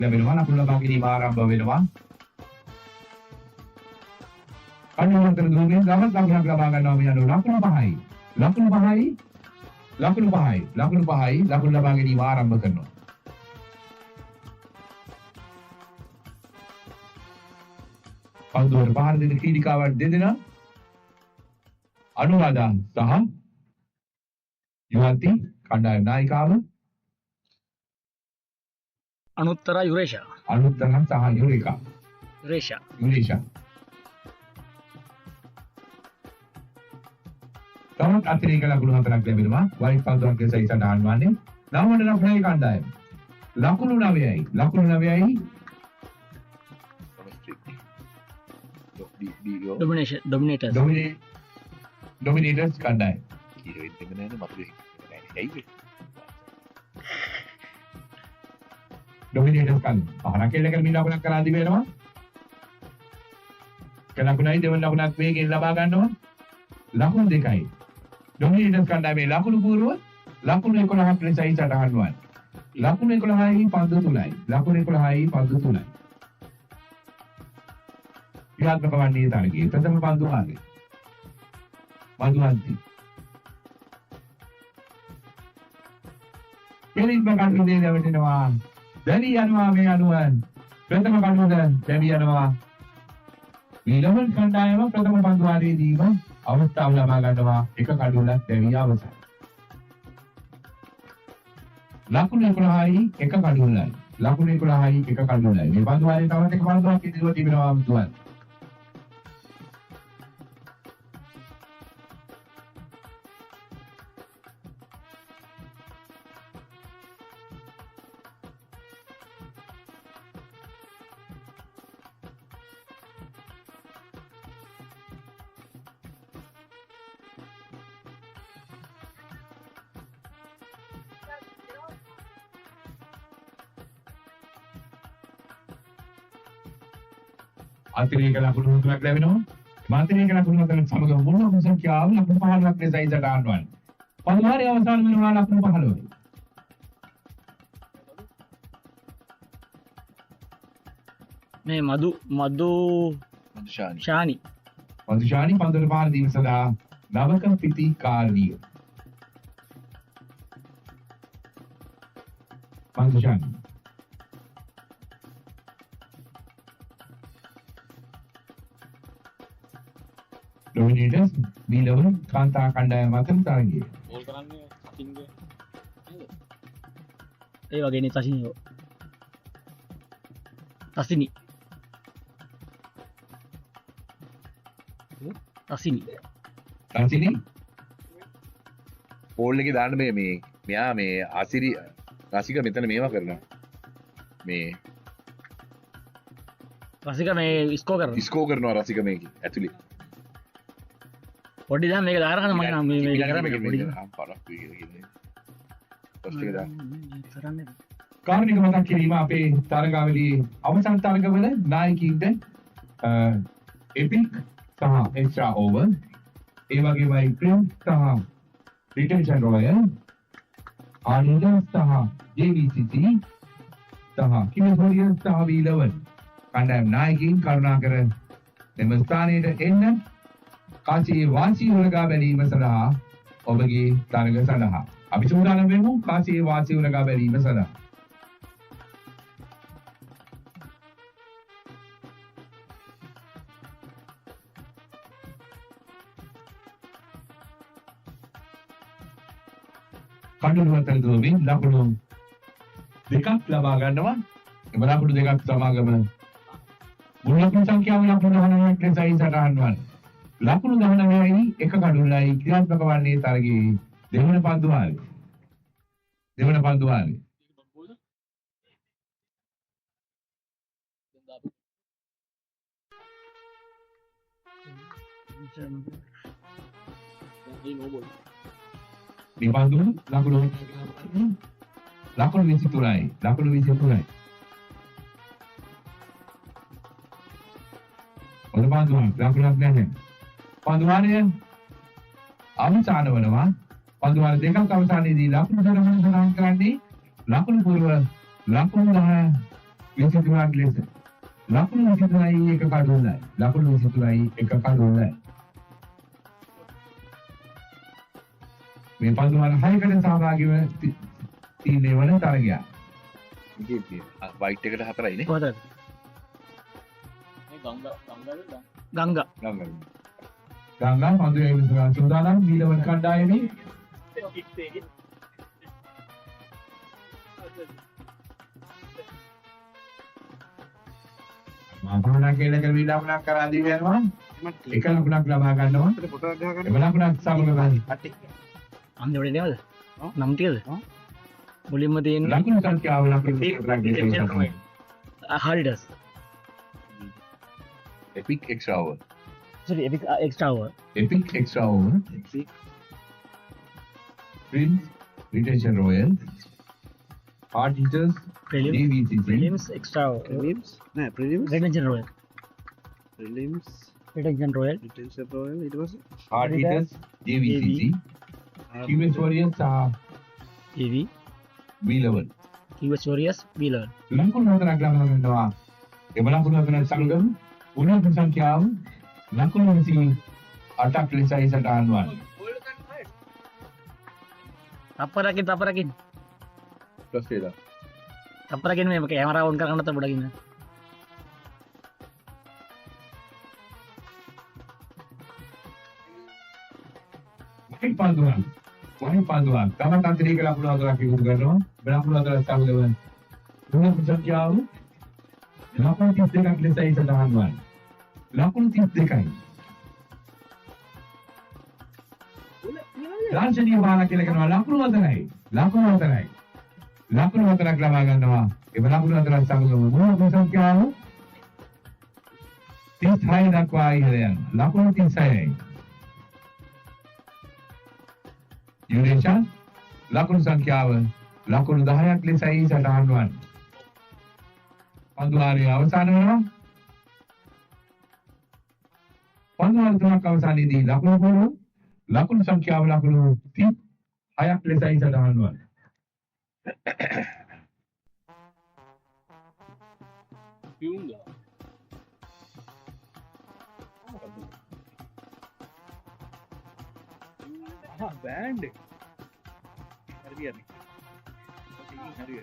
ලැබෙනවා. ලකුණු ලබා ගැනීම ආරම්භ වෙනවා. අනුමතන දුන්නේ ගමන් ලකුණක් ලබා ගන්නවා මේ අනුව ලකුණු 5යි. ලකුණු 5යි. ලකුණු 5යි. ලකුණු 5යි. ලකුණු ලබා ගැනීම ආරම්භ කරනවා. පන්දුවට පහර දෙන ක්‍රීඩිකාවන් දෙදෙනා අනුරාධා සහ යුවන්ති කණ්ඩායම් නායිකාව අනුත්තර යුරේෂා. අනුත්තර සහ යුරේකා. යුරේෂා. තවත් අතිරේක ලකුණු 4ක් ලැබෙනවා. වයිට් පන්දුවක් ලෙස සටහන් වන්නේ. නවවන ලකුණේ කණ්ඩායම. ලකුණු 9යි. ලකුණු 9යි. Dominators කණ්ඩායම. Dominators කණ්ඩායම. අහන කෙල්ල කරමින් ලකුණක් කරා දී වෙනවා. ලකුණයි දෙවන ලකුණක් වේගෙන් ලබා ගන්නවා. ලකුණු 2යි. Dominators කණ්ඩායමේ ලකුණු පූර්ව ලකුණු 11ක් ලෙසයි සටහන් වන්නේ. ලකුණු 11යි පන්දු 3යි. ලකුණු 11යි පන්දු 3යි. ක්‍රියාත්මක වන්නේ තරගයේ ප්‍රථම පන්දු භාගය. පන්දුවන්ති. කෙලින්ම කඩුවේ දැවෙනවා. දැවි යනවා මේ අනුවන්. ප්‍රථම කඩුවද දැවි යනවා. ඊළඟ කණ්ඩායම ප්‍රථම පන්දු වාරයේදීම අවස්ථාව ලබා ගන්නවා. එක කඩුවලක් දැවි අවසන්. ලකුණු 11යි එක කඩුවලයි. ලකුණු 11යි එක කඩුවලයි. මේ පන්දු වාරයේ තවත් එක පන්දුවක් ඉදිරියට තිබෙනවා මුතුන්. අතිරේක ලකුණු 3ක් ලැබෙනවා. මාත්‍රික ලකුණු 4ක් සමග මුළු සංඛ්‍යාව ලකුණු 15ක් ලෙසයි සටහන් වන්නේ. පන්දුවාරයේ අවසාන වෙනවා ලකුණු 15. මේ ශානි පන්දුවට පාර දීම සඳහා නවක ප්‍රතිකාරණීය. ශානි Dominators B11 කාන්තා කණ්ඩායම අතර තරගයේ. බෝල් කරන්නේ අකින්ගේ. ඒ වගේනේ තසිනියෝ. තසිනි පෝල් එකේ දාන්න මෙයා මේ ආසිරි රසික මෙතන මේවා කරනවා. මේ රසික මේ ඉස්කෝ කරනවා රසික මේක ඇතුලේ. පොඩි දැන් මේක දාලා ගන්න මම නම් මේ කරන්නේ පොඩි කරන්නේ. කාර්මික මතක් කිරීම අපේ තරගාවලියේ අවසන් තරගවල නායකයින්ද එපික් සහ එක්ස්ට්‍රා ඕවර් ඒ වගේමයි ක්‍රීම් සහ රිටෙන්ෂන් රොයල් ආනන්ද සහ JVCC සහ කිමෝරිය සහ V11 කණ්ඩායම් නායකයින් කරුණාකර මෙම ස්ථානයට එන්න කාසියේ වාසිය උලගා බැලීම සඳහා ඔබගේ තරග සඳහා අපි සූදානම් වෙමු කාසියේ වාසිය උලගා බැලීම සඳහා. කඩුළු අතර දුවමින් ලකුණු 2ක් ලබා ගන්නවා. එම ලකුණු 2ක් සමාගම මුල් ලකුණු සංඛ්‍යාව ලකුණු 19ක් ලෙසයි සටහන් වන්නේ. ලකුණු 19යි එක කඩුල්ලයි ක්‍රියාත්මක වන්නේ තරගයේ දෙවන පන්දු වාරයේ. මේ පන්දු ලකුණු 23යි. ඔය පන්දුවක් ලකුණක් නැහැ. පන්දුවාරය අවසාන වනවා. පන්දුවාර දෙකක් අවසානයේදී ලකුණු සටහන සඳහන් කරන්නේ ලකුණු පූර්ව ලකුණු 10 23ක් ලෙස ලකුණු 23යි එක කඩුවලයි. ලකුණු 23යි එක කඩුවලයි. මේ පන්දුවල 6කට සහභාගී වන තීරණය වන තරගයක්. වයිට් එකට 4යි නේ. කොහොමද? ගංගා. ගංගා පන්දුවේ විසඳන සූදානම් දීලවන කණ්ඩායමේ මාපහනා කියලා ක්‍රීඩාවලක් කරා දී යනවා. එක ලකුණක් ලබා ගන්නවා. එම ලකුණක් සමග ගන්න. අන්න උඩේ නේද? නම් ටිකද? මුලින්ම තියෙන ලකුණු සංඛ්‍යාව ලකුණු හරිඩස්. Epic extra over. sorry epic extra hour. Epic Extra Over, Prince, Retention Royal, Hard Hitters, Prelims. DVCC, Prelims extra hour. Prelims? Nah, prelims. Retention royal. Prelims. Retention royal. Retention royal. It was Hard Hitters, DVCC, QS Warriors are EV. B11. QS Warriors B11. ලකුණු හතරක් ලබා ගන්නවා. එම ලකුණු හතර සංගම උණු සංඛ්‍යාව ලකුණු 28ක් ලෙසයි සටහන් වන්නේ. තප්පරකින්. +3 ලා. තප්පරකින් මේ කැමරාව ඔන් කරගන්න තව පොඩකින්. වයින් පන්දුවක්. තමන් අන්තරීක ලකුණු හතරක් ඉවුරු කරනවා. ලකුණු හතර සංගම උණු සංඛ්‍යාව ලකුණු 32ක් ලෙසයි සටහන් වන්නේ. ලකුණු 32යි. ලාංඡනීය බාන කියලා කරනවා ලකුණු 4යි. ලකුණු 4ක් ලබා ගන්නවා. ඒ ලකුණු 4ක් සමගම මොන සංඛ්‍යාව 36 දක්වා ඉහළ යනවා. ලකුණු 36යි. යුරේෂා ලකුණු සංඛ්‍යාව ලකුණු 10ක් ලෙසයි සටහන් වන්නේ. පන්දුවාරයේ අවසන් වෙනවා. පන්දුවාර තුනක් අවසානයේදී ලකුණු සංඛ්‍යාව ලකුණු 36ක් ලෙසයි සටහන් වන්නේ. band. Hari.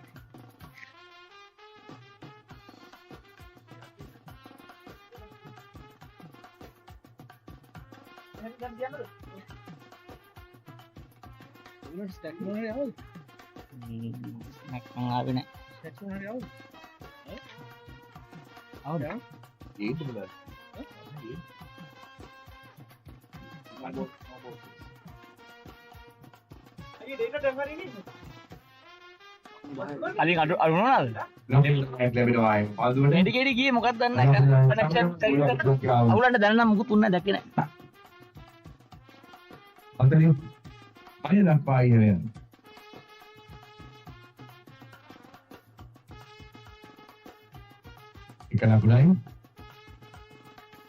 ආවේ නැහැ. ඒක බලන්න. අලින් අඩු මොනවාද? ලකුණු ලැබෙනවා අය. පන්දුවට මෙඩිකේටි ගියේ මොකක්ද දන්නේ නැහැ. කනෙක්ෂන් කරලා අවුලන්න දැන නම් මුකුත් උන්නේ දැක්කේ නැහැ. අතලින් අය දක්වා ඉහළ යනවා. එක ලකුණයි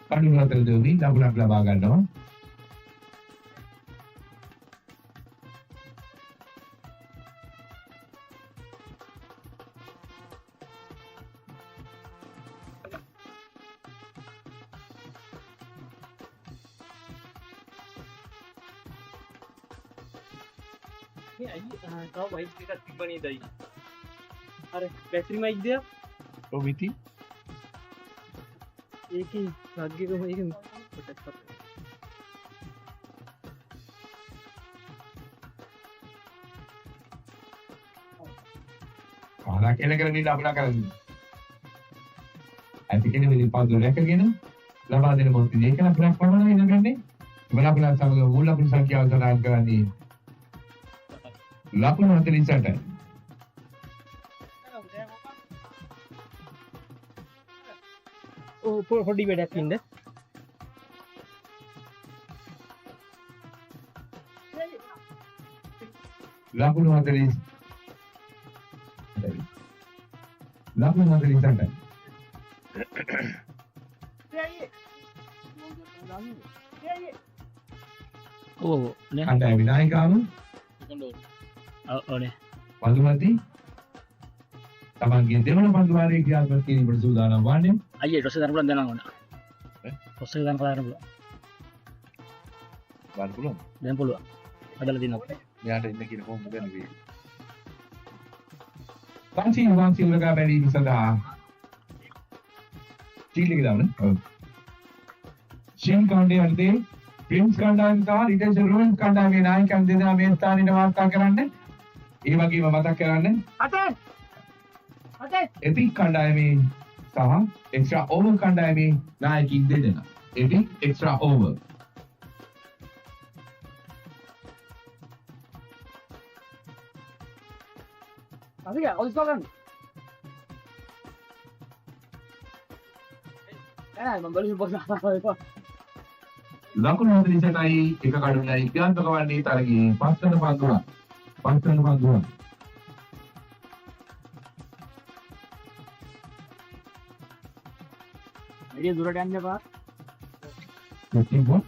කඩු හතර දෙවි ලකුණක් ලබා ගන්නවා. තව වයිට් එකක් තිබ්බනේ දයි. අර බැටරි මයික් දෙයක් ඔව් මිති. ඒකේ ප්ලග් එක මේකෙන් පොටක් පත්. ආලා කියලා කරන්නේ ලකුණක් කරන්නේ. ඇති කෙනෙක් මේ පන්දු රැකගෙන ලබා දෙන මොහොතේ ඒක ලකුණක් පමණයි ඉඳගන්නේ. ලකුණක් සමග මූල ලකුණු සංඛ්‍යාව සටහන් කරන්නේ ලකුණු 48යි. පොඩි වැඩක් ඉන්න. ලකුණු 48යි. ලකුණු 48යි. ඔව් නේ. අnder විනායකාව ඕනේ. වඳුමති තමන්ගේ දෙවන පන්දුවාරයේ ක්‍රියාත්මක කිරීමට සූදානම් වන්නේ. අයියේ ටොස් එක දාන්න පුළුවන් දැන් ඕන. ඈ? ටොස් එක දාන්න පුළුවන්. ගන්න පුළුවන්. දැන් පුළුවන්. හදලා දිනනවා. මෙයාට ඉන්න කියන කොහොමද ගන්නේ? පන්සිල් වන්සිල් උරගා බැලීම සඳහා චීලික දාන්න. ඔව්. ෂීන් කණ්ඩේ අර්ධේ ප්‍රින්ස් කණ්ඩායම සහ රිටෙන්ෂන් රූම් කණ්ඩායමේ නායකයන් දෙදෙනා මේ ස්ථානෙට වාර්තා කරන්න. ඒ වගේම මතක් කරන්න අතේ එපික් කණ්ඩායමේ සහ එක්ස්ට්‍රා ඕවර් කණ්ඩායමේ නායකයින් දෙදෙනා. Epic extra over. අසික ඔලිස් කරන්න. නෑ මම බලමු පොඩ්ඩක්. ලකුණු 47යි එක කඩුවයි ක්‍රියාත්මක වන්නේ තරගයේ 5 වෙනි පන්දුව. 5 වෙනි පන්දුව. වැඩි දුරට යන්න එපා. කිව්වා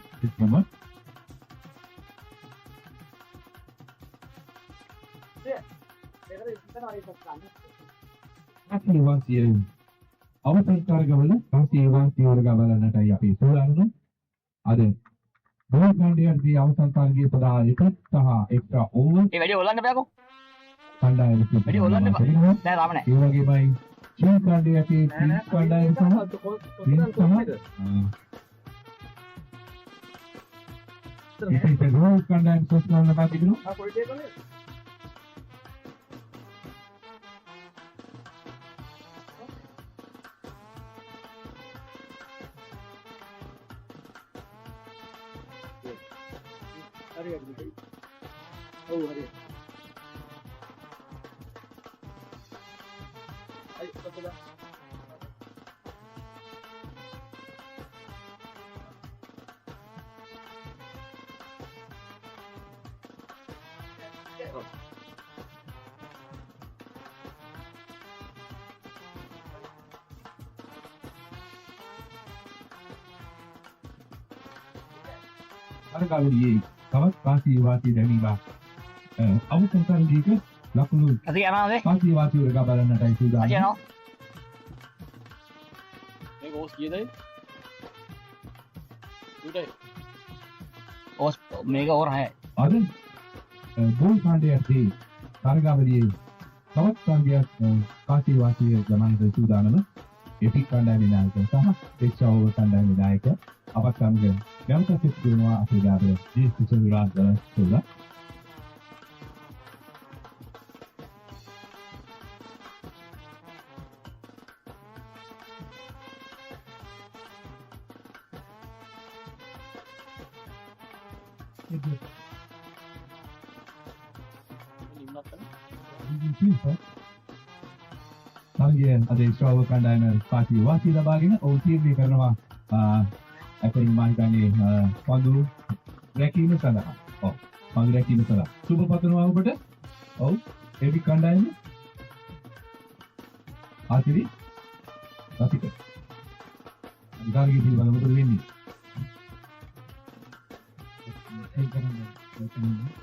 ආශිර්වාදයේ අවසන් තරගවල ආශිර්වාදයේ වර්ග බලන්නටයි අපි සූදානම්. අද ගෝල් කණ්ඩායමේ අවසන් තරගයේ සදා එක සහ එක්ස්ට්‍රා ඕවර් ඒ වැඩි ඔලන්න බෑකෝ. කණ්ඩායම වැඩි ඔලන්න එපා. නෑ රාම නෑ. ඒ වගේමයි චීන් කණ්ඩායමේ කණ්ඩායම සහ ඉතින් ගෝල් කණ්ඩායම සොස්ලන්න පාතිකනු හරි. ඔව් හරි. අයි කොතද? තරගවලියේ තවත් ආශිර්වාදයේ දැනීම අවසන් තරගයක ලකුණු අසික යනවාද? ආශිර්වාදයේ වර්ග බලන්නටයි අසික සූදානම්. යනවා. මේක ඕස් කීයදයි? උඩයි. ඕස් මේක ඕර 6යි. අද ගෝල් කණ්ඩායමේ තරගවලියේ තවත් තරගයක් ආශිර්වාදයේ ගමනට සූදානම්. එපික් කණ්ඩායමේ නායක සහ එක්ස්ට්‍රා ඕවර් කණ්ඩායමේ නායක අපත් සමග යම්කසිත වෙනවා අපේ ගාබල ජීවිත විරාජන තුළ තරගයේ අද එක්ස්ට්‍රා ඕවර් කණ්ඩායම පාටි වාසි ලබාගෙන ඔවුන් තීරණය කරනවා අපේ මාහිතන්නේ පන්දු රැකීම සඳහා. ඔව්. පන්දු රැකීම සඳහා. සුබ පතනවා ඔබට. ඔව්. එවි කණ්ඩායම. ආතිරි. රසික. අධිකාරිය පිළිබඳව මොකද වෙන්නේ?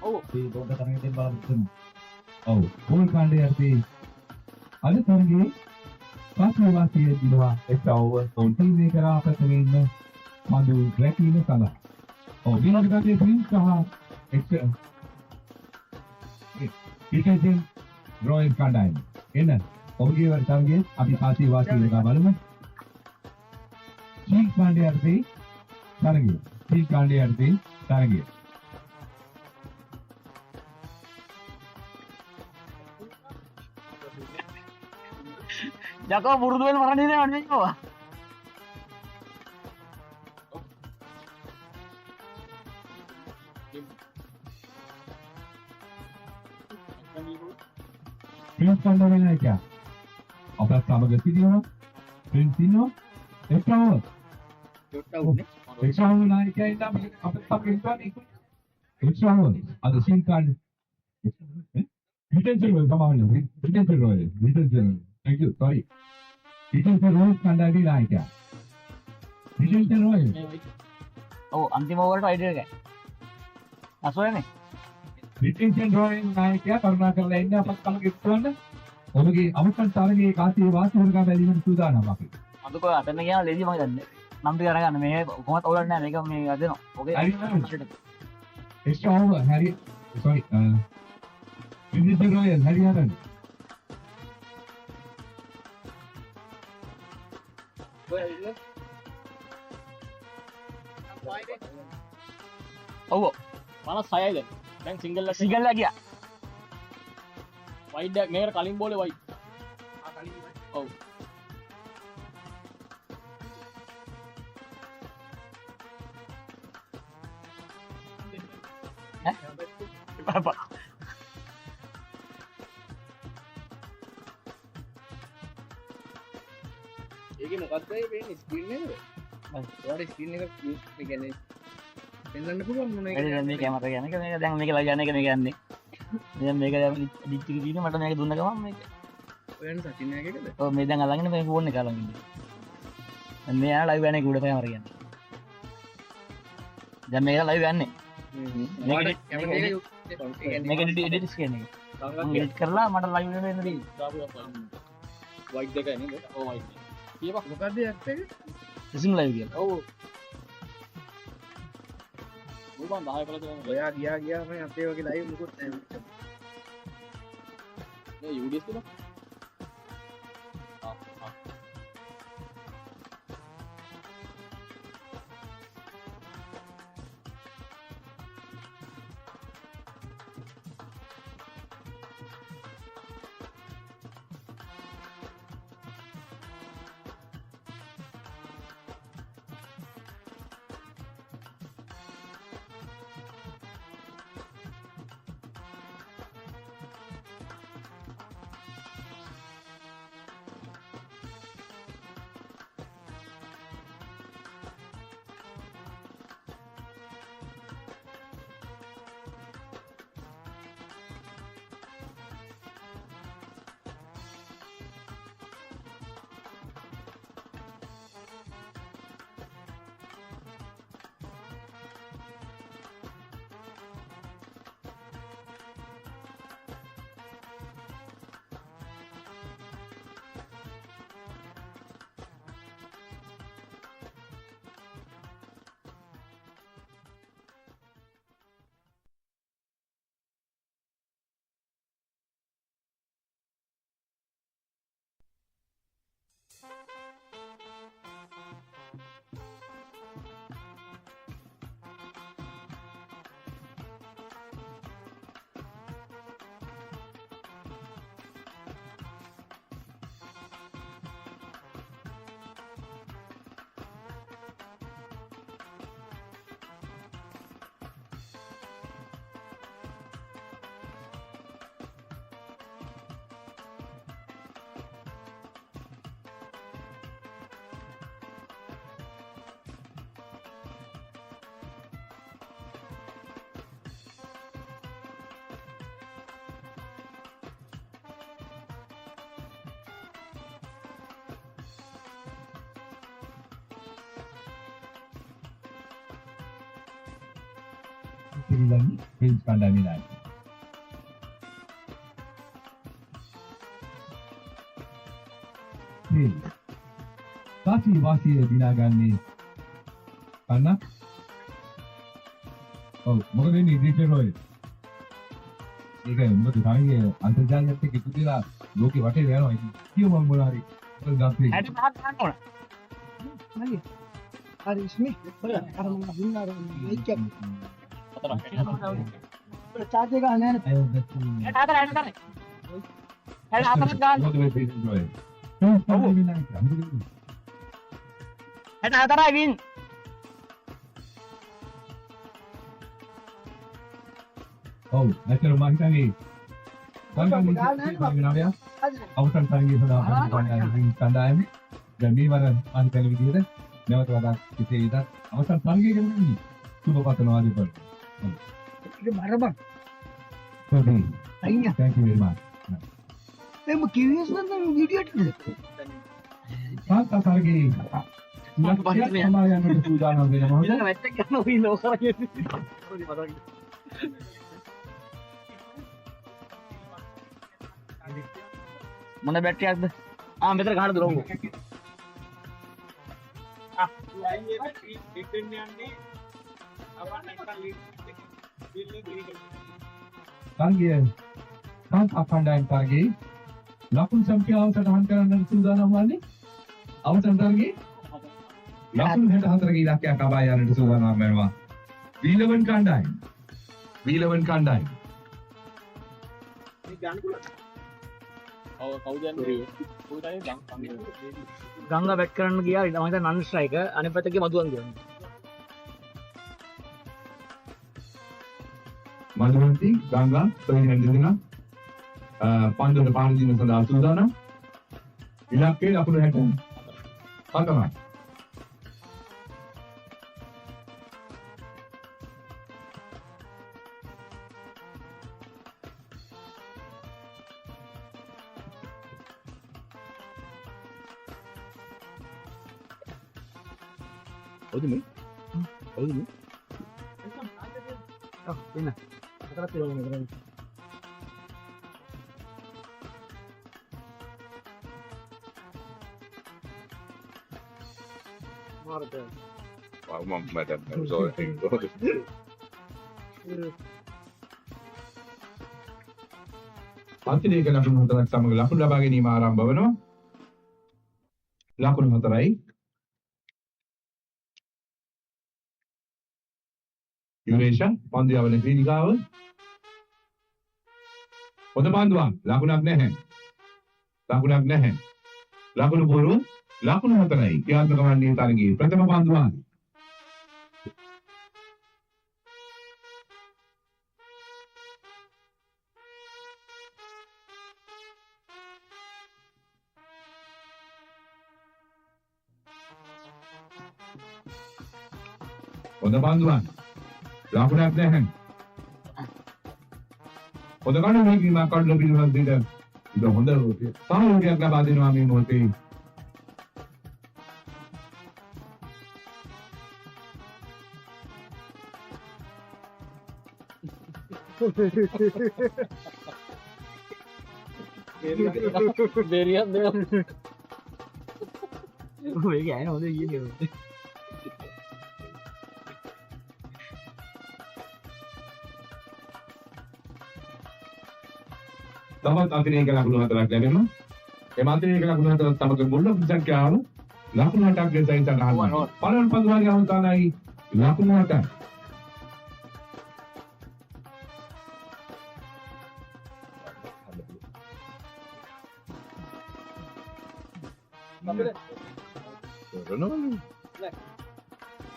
ඔව්. ඒ බෝඩ තරගෙන් බලන්න. ඔව්. ගෝල් කණ්ඩායමේ අද තරගයේ පාස්වේ වාසිය දිනවා එක්ස්ට්‍රා ඕවර් ඔවුන් ටීම් එක කරාපතේ ඉන්න මඳු රැකීම සඳහා. ඔව් විනාඩිකයේ ප්‍රින්ස් සහ එක්ස්ට්‍රා ඉතින් රොයල් කණ්ඩායම එන ඔහුගේ වර්තමානයේ අපි පාස්වේ වාසිය එක බලමු. චීක් කණ්ඩායමේ තරගය. චීක් කණ්ඩායමේ තරගය. යකෝ පුරුදු වෙන මරන්නේ නෑ මන්නේ කොවා. ප්‍රින්ස් කණ්ඩායමේ නායකයා අපත් සමග සිටිනවා. ප්‍රින්ස් ඉන්නවා. Extra over. එක්ස්ට්‍රා ඕවර් නායකයා ඉන්න අපත් සමග ඉන්නවානේ. එක්ස්ට්‍රා ඕවර් අද චීක් කණ්ඩායම රිටෙන්ෂන් වල තමයි retention royal retention. Thank you. Sorry. Retention royal කණ්ඩායමේ නායකයා. Retention royal. ඔව් අන්තිම ඕවරට අයිඩිය එකයි. අසෝයනේ. රිටෙන්ෂන් රොයල් නායකයා කරුණාකරලා ඉන්න අපත් සමග ඉස්සවන්න. ඔබගේ අවසන් තරගයේ කාසියේ වාසි වර්ගා බැලීමට සූදානම් අපි. අදක අතන කියන ලේසි මම දන්නේ. නම් ටික අරගන්න මේ කොහොමද ඕලන්නේ නැහැ මේක මේ අදනවා. ඔගේ extra over Harry sorry Vinicius Royal Harry Haran ඔව් මම 6යි දැන්. දැන් සිංගල් එක සිගල්ලා ගියා. වයිඩ් එක මේකට කලින් බෝලේ වයිඩ්. ඔව්. බබා ඒකේ මොකක්ද ඒ වෙන්නේ ස්ක්‍රීන් එකද? ඔයාලට ස්ක්‍රීන් එක යූස් ඒ කියන්නේ පෙන්වන්න පුළුවන් මොන එකද? මේ කැමරා ගන්න එක මේක දැන් මේක ලග යන එක මේක යන්නේ. දැන් මේක ඩිජිට් එක තියෙන මට මේක දුන්න ගමන් මේක. ඔයන් සතින් එකකද? ඔව් මේ දැන් අල්ලගෙන මේ ෆෝන් එක අල්ලගෙන ඉන්නේ. දැන් මේ ආ ලයිව් යන්නේ උඩ කැමරා කියන්නේ. දැන් මේක ලයිව් යන්නේ. මේක කැමරා එක යූස් ඒ කියන්නේ මේක එඩිට් ස්කෑන් එක. මම එඩිට් කරලා මට ලයිව් වෙන දෙන්න දෙයි. වයිඩ් එකයි නේද? ඔව් වයිඩ්. කියපන් මොකද්ද ඇත්ත එක? සිම් ලයිව් කියලා. ඔව්. මුල්ම 10 කළා තමයි. ඔයා ගියා මම අපේ වගේ ලයිව් මොකොත් නැහැ. මේ UDS තුන. ආ. Sirilan Prince Kandamilan කාසියේ වාසිය දිනාගන්නේ කන්න ඔව් මොකද වෙන්නේ ඉදිරියට රොයල් ඒක මොකද තරගයේ අන්තර්ජාලයත් එක්ක එකතු වෙලා ලෝකේ වටේ යනවා ඉතින් කියමු මම මොනවා හරි ගාස්ලි 65ක් ගන්න ඕන. Mali. Hari ismi. Karena mengguna mic. Charge එක නැහැ නේ. අය දැක්කේ 64 64 ගන්න. මොකද වෙන්නේ Prince Royal ඔව් වෙන්නේ නැහැ 64යි වින්. ඔව් නැතර මම හිතන්නේ අවසන් තරගයේ සඳහා කණ්ඩායම දැන් මේ වර මම කල විදිහට නැවත වඩා කෙසේ වෙතත් අවසන් තරගයේ ගමන්නේ සුබ පතනවා දෙපළ. Ini marah bang. Okay. Aiyah. Thank you very much. Saya mau curious tentang video itu. තාත්තා තරගයේ මම බහින්නේ. සමායන්නට සූදානම් වෙනවා. ඊළඟ මැච් එක ගන්න ඔය ලෝ කරගෙන. මොන බැටරියක්ද? ආ මෙතන ගහන්න දුරව. තරගය කාන්තා කණ්ඩායම් තරගයේ ලකුණු සංඛ්‍යාව සටහන් කරන්න සූදානම් වන්නේ අවසන් තරගයේ ලකුණු 64ක ඉලක්කයක් ලබා යන්නට සූදානම් වෙනවා වීලවන් කණ්ඩායම. වීලවන් කණ්ඩායම. ගංගා බැට් කරන්න ගියා. මම හිතා නන් ස්ට්‍රයික අනිත් පැත්තේ මදුවන් ගියා. මధుවන්ති ගංගා ප්‍රවීණ දෙදෙනා පන්දුවට පාන දීම සඳහා සූදානම්. ඉලක්කය ලකුණු 64. ඔව්ද මේ? ඔව්ද මේ? එන්න. අතට තියලා මෙතන. මාර්ග. මම මට සෝරි. අන්තිමේක ලකුණු 4ක් සමග ලකුණු ලබා ගැනීම ආරම්භ වෙනවා. ලකුණු 4යි. යුරේෂා පන්දු යවන ක්‍රීඩිකාව. හොඳ පන්දුවක්. ලකුණක් නැහැ. ලකුණක් නැහැ. ලකුණු බොරු ලකුණු 4යි. ක්‍රියාත්මක වන්නේ තරගයේ ප්‍රථම පන්දුවක්. හොඳ පන්දුවක්. ලකුණක් නැහැ. හොඳ කණු මේකේ මා කඩල පිළිවන් දෙන්න. ඒක හොඳ සාහෘදයක් ලබා දෙනවා මේ මොහොතේ. බේරියක් දෙනවා. ඔය ගෑන හොඳ කියන්නේ. තවත් අතිරේක ලකුණු 4ක් ලැබෙනවා. ඒ අතිරේක ලකුණු 4 තමක මුල් සංඛ්‍යාව ලකුණු 8ක් දෙසයින් සටහන් වෙනවා. පළවෙනි පන්දුවගේ අවස්ථාවයි ලකුණු 8.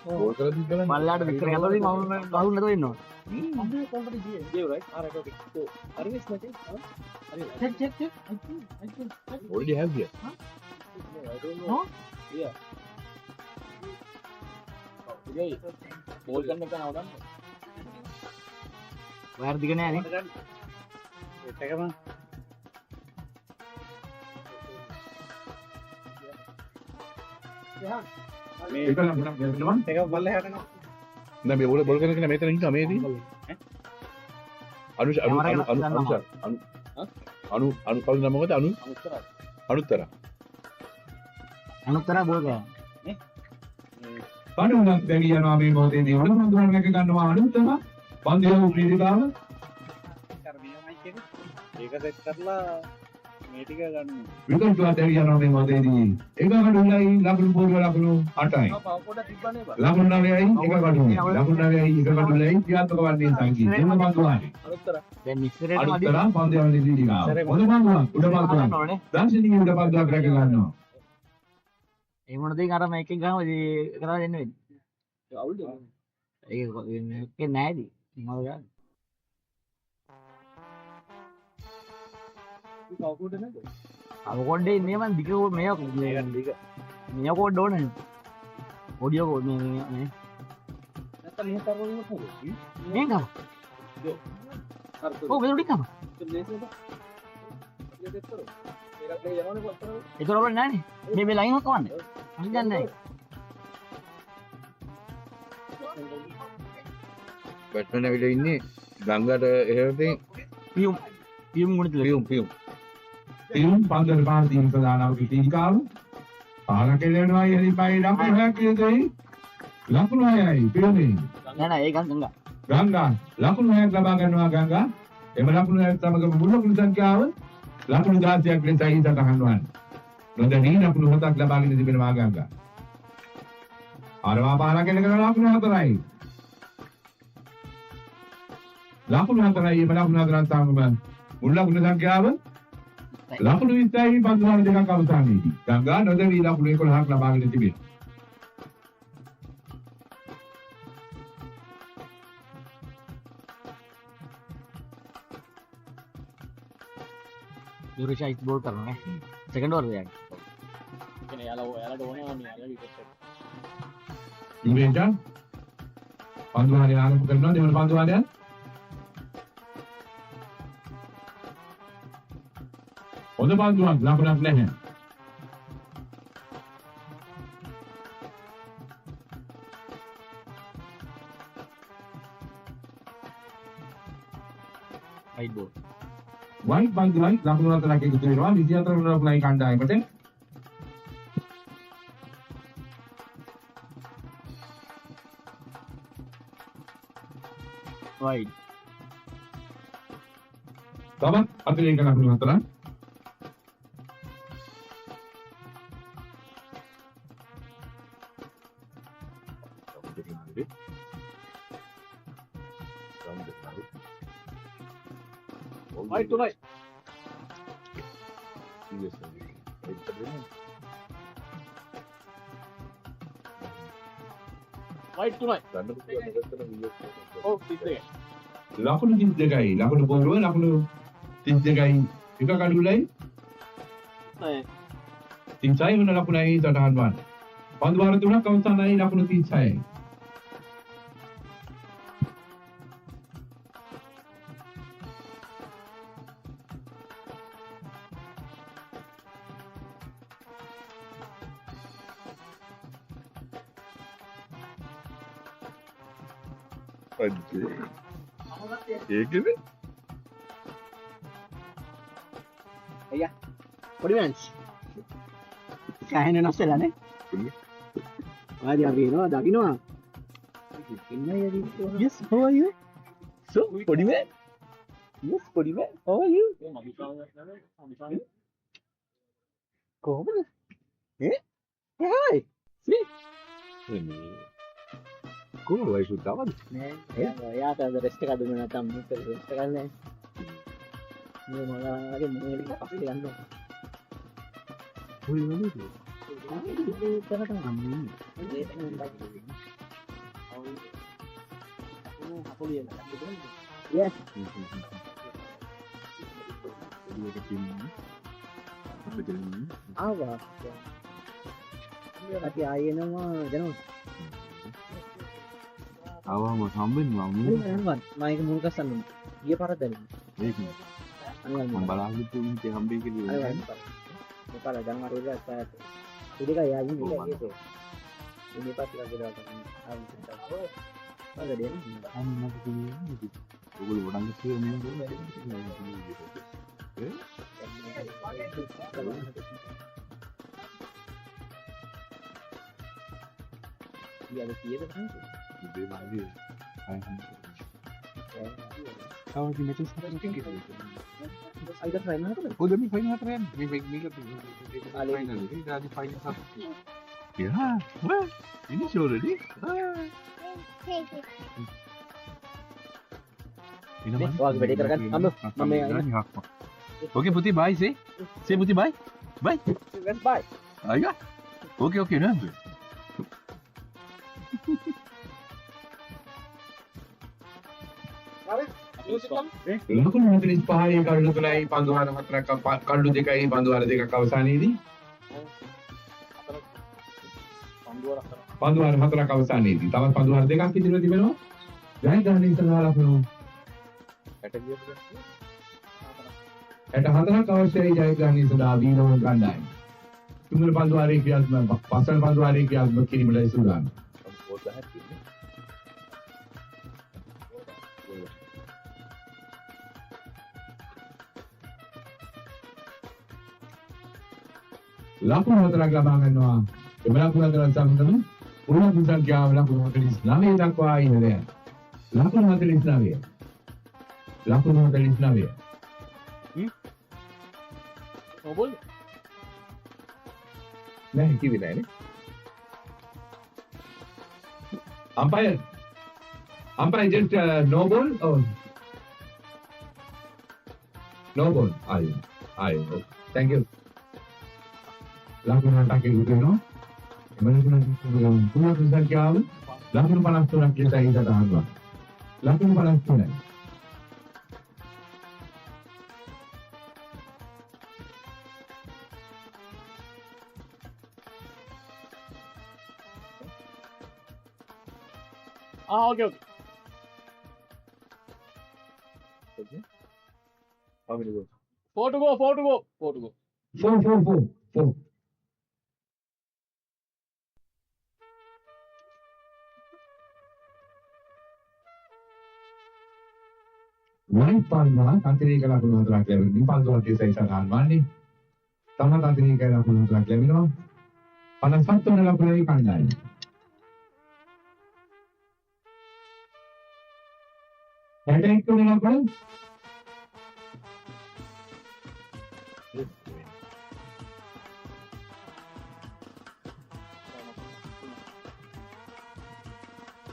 ගෝල් කරලා තිබ්බනම් මල්ලාට විතර ගලවලා මම බහුල් නැතුව ඉන්නවා. already have here. බෝල් කරන්න එක නවදන්න. වයර් දිග නෑ නේ. එකම ඒක ලකුණක් ලැබෙනවා. එක බල්ල හැටනවා. නෑ මේ බෝල් කරන කෙනා මෙතන ඉන්නවා මේදී. අනු කවුද නම මොකද අනුත්තර අනුත්තර බෝල් කරා. පණුණක් දැගි යනවා මේ මොහොතේදී හොඳ පන්දුවක් නැග ගන්නවා අනුත්තර. පන්දියම ක්‍රීඩිකාව. ඒක සෙට් කරලා මේ ටික ගන්න. විකල්පවත් දැගි යනවා මේ මොහොතේදී. එක කඩුලයි ලකුණු පොඩි ලකුණු 8යි. පොඩ තිබ්බනේ බා. ලකුණු 9යි එක කඩුලයි. ලකුණු 9යි එක කඩුලයි ක්‍රියාත්මක වන්නේ සංකීර්ණ. දෙන්න පන්දුවයි. අනුත්තර. දැන් මික්සරේට අනුත්තර පන්දියම ක්‍රීඩිකාව. හොඳ පන්දුවක් උඩ පන්දුවක්. දර්ශනීය උඩ පන්දුවක් රැක ගන්නවා. ඒ මොන දෙයක් අර මේකෙන් ගහම ඉතින් කරලා දෙන්න වෙන්නේ. අවුල්ද? ඒක නෑදී. මම ගන්න. කවුද නේද? අවකොඩේ ඉන්නේ මන් දිග මේක දිග. මේක කොඩ ඕනේ. ඔඩියෝ කොඩ මේ නැත්නම් මෙහෙ තරවල කොහොමද? මේක. ඔව් මේ උඩින් කම. ඒක රොබල් නෑනේ. මේ ලයින් එක කවන්නේ. අපි දන්නේ නෑ. බැට්මන් ඇවිල්ලා ඉන්නේ ගංගාට එහෙම පියුම් මුණිතල පියුම් තියුම් පන්දර පාන්තිම සදානාවක ටීකාව පාල කෙලෙනවා යලි පයි ලකුණු හයක් කියතේ ලකුණු හයයි පියුනේ නෑ නෑ ඒක ගංගා. ගංගා ලකුණු හයක් ලබා ගන්නවා ගංගා එම ලකුණු හයක් සමග මුල් ලකුණු සංඛ්‍යාව ලකුණු 16ක් ලෙස සහිත ගන්නවා නොදැනී ලකුණු 7ක් ලබාගෙන තිබෙනවා ගංගා අරවා පාල කෙලෙන ලකුණු 4යි ලකුණු 4යි එම ලකුණු 4න් සමග මුල් ලකුණු සංඛ්‍යාව ලකුණු 20යි පන්දුවාර දෙකක් අවසානයේදී ගංගා නොදැනී ලකුණු 11ක් ලබාගෙන තිබෙනවා යුරිෂා ඉස් බෝල් කරනවා නේ. සෙකන්ඩ් ඕවර් එකක්. කියන්නේ යාලා ඕනේ මේ යාලා විකට් එක. ඉංග්‍රීසියෙන් පන්දුවාරය ආරම්භ කරනවා දෙවන පන්දුවාරය හොඳ පන්දුවක් ලකුණක් නැහැ රයිට් බෝල්. වයිට් පන්දුවයි ලකුණු 4ක් එකතු වෙනවා 24 වන ලකුණයි කණ්ඩායමට වයිඩ්. තවත් අතිරේක ලකුණු 4ක් වයිට් තුනයි. වයිට් තුනයි. ඔව් 32. ලකුණු 32යි ලකුණු පොරව ලකුණු 32යි එක කඩුලයි නෑ. 36 වෙන ලකුණයි සටහන් වන පන්දුවාර තුනක් අවසානයි ලකුණු 36යි ඒකද පොඩි මෑන්ස්. කෑහෙන නැස්සලා නේ. ආදී අපි එනවා දකින්නවා. Yes, how are you? So, පොඩි මෑන්. Yes, පොඩි මෑන්. How are you? කොහොමද? Hi. See? කොහොමද වයිසු තවද නෑ. යාට අද රෙස්ට් එකක් දුන්නා නැත්නම් මොකද රෙස්ට් එකක් නෑ. මේ මොනවාගේ මොනවද අපිට යන්න. කොයි වලද Yes. ආවා. අපි ආයෙනවා ජනෝ. ආවම හම්බෙන්නවා මම ඒක මුල් ගස්සන්න ගිය පාරක් දැනෙන්නේ. ඒක මම බලාගෙන තුන්ට හම්බෙයි කියලා මේ පාර දැන් අර ඉස්සත් ඉතින් යාගින් ඉන්නේ. මේ පාට ලගේලා තමයි ආවිත්. මම දෙන්නේ. අම්මට කියන්නේ ඔයගොල්ලෝ වඩාත් කියන්නේ ඊයද කීයද තමයි? ඉතින් මාගේ කවුරුද මෙතන සම්පූර්ණ අයිද ෆයිනල් හතරද? ඔය දෙමි ෆයිනල් හතර යන්නේ මේක ෆයිනල් එක ඉතින් ෆයිනල් හතර yeah well finish already වාගේ වැඩේ කරගන්න අම්ම මම okay පුති bye say පුති bye bye let's bye අයියා okay නෑ ලකුණු 45යි කඩු 3යි පන්දුවාර 4ක් කඩු 2යි පන්දුවාර 2ක් අවසානයේදී පන්දුවාර 4ක් අවසානයේදී තවත් පන්දුවාර 2ක් ඉදිරියට තිබෙනවා ජයග්‍රහණය සඳහා ලකුණු 64ක් අවශ්‍යයි ජයග්‍රහණය සඳහා වීරවන කණ්ඩායම තුන්වන පන්දුවාරයේ ක්‍රියාත්මක පස්වන පන්දුවාරයේ ක්‍රියාත්මක කිරීමටයි සූදානම් ලකුණු 4ක් ලබා ගන්නවා. එම ලකුණු 4ත් සමගම උරුම සංඛ්‍යාව ලකුණු 49 දක්වා ඉහළ යනවා. ලකුණු 49. ලකුණු 49. නොබෝල් නැහැ කිව්වේ නැහැනේ. Umpire just no ball or no ball. Aye. Okay. Thank you. ලකුණු 8ක් එකතු වෙනවා. එම ලකුණු සංඛ්‍යාව ලකුණු 53ක් ලෙස ඉදට ගන්නවා. ලකුණු 53. okay. How many goals? 4 to go. 4. White Palma, Tantrica ලකුණු 4ක් ලැබෙනවා. පන්දුවක් ලෙස ඉස්සරහට වන්නේ. තම Tantrica ලකුණු 4ක් ලැබෙනවා. 57 වෙනි ලකුණේ කණ්ඩායම. හැටෙක් වෙනි ලකුණ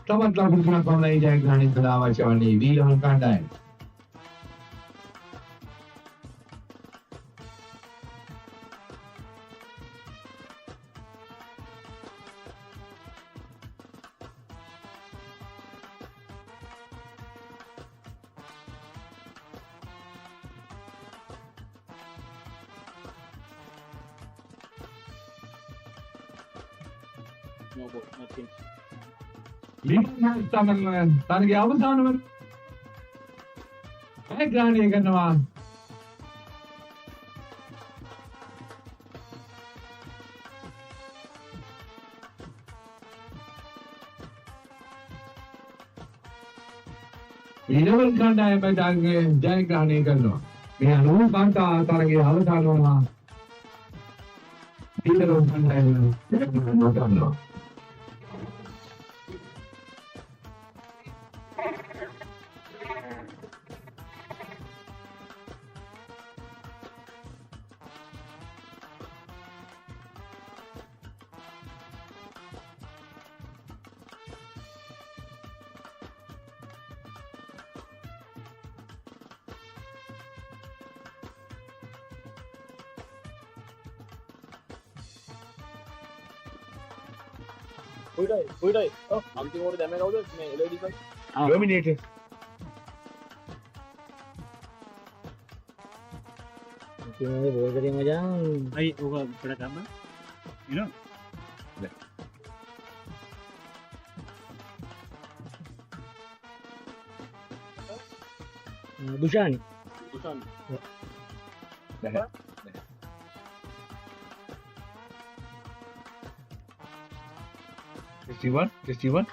තවත් ලකුණු 3ක් පමණයි ජයග්‍රහණය සඳහා අවශ්‍ය වන්නේ වීරවල් කණ්ඩායම. No ball, nothing. ලිංග තරගයේ අවසාන වන ජයග්‍රහණය කරනවා වීරවල් කණ්ඩායම ජයග්‍රහණය කරනවා. මේ අනුව කාන්තා තරගයේ අවසාන වනවා වීරවල් කණ්ඩායම ජයග්‍රහණය කරනවා. Uidai. Oh, අන්තිම ඕනේ දැම්මේ කවුද? මේ LED එක. Dominator. කිමෝනේ බෝල් කරේ මචං. අයි ඕක පොඩක් ගන්න. ඉනෝ. දුෂානි. දුෂාන්. නැහැ. Just you one.